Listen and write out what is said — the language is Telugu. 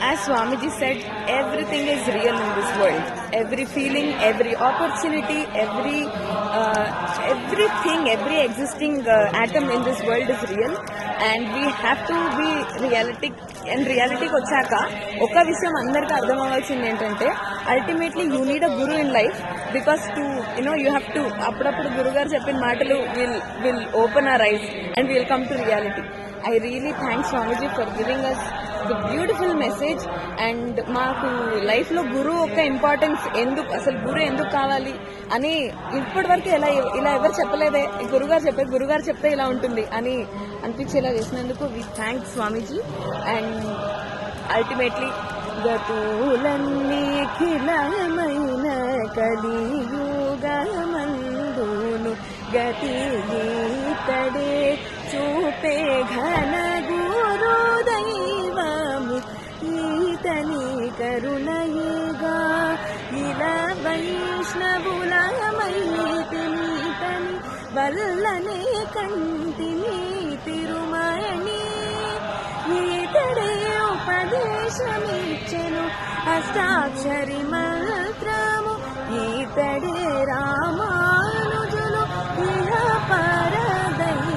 As Swamiji said, everything is real in this world. Every feeling, every opportunity, everything, every existing atom in this world is real. And we have to be realistic. And realityకి వచ్చాక ఒక విషయం అందరికీ అర్థం అవ్వాల్సింది ఏంటంటే ultimately you need a Guru in life because to you have to అప్పుడప్పుడు గురుగారు చెప్పిన మాటలు will open our eyes and will come to reality. I really thank Swamiji for giving us the beautiful message. And మాకు లైఫ్ లో గురువు ఒక ఇంపార్టెన్స్ ఎందుకు, అసలు గురువు ఎందుకు కావాలి అని ఇప్పటి వరకు ఇలా ఎవరు చెప్పలేదే, గురుగారు చెప్తే ఇలా ఉంటుంది అని అనిపించేలా చేసినందుకు we thank Swamiji. And ultimately గతులన్నీ ఖిలమైన కలియుగమందును గతి గీతడే చూపే ఘన గురు దైవము ఈతని కరుణయేగా ఇలా వైష్ణవులమైతిని వల్లనే కంటిని తిరుమణి ఈతడే ఉపదేశమిచ్చెను అష్టాక్షరి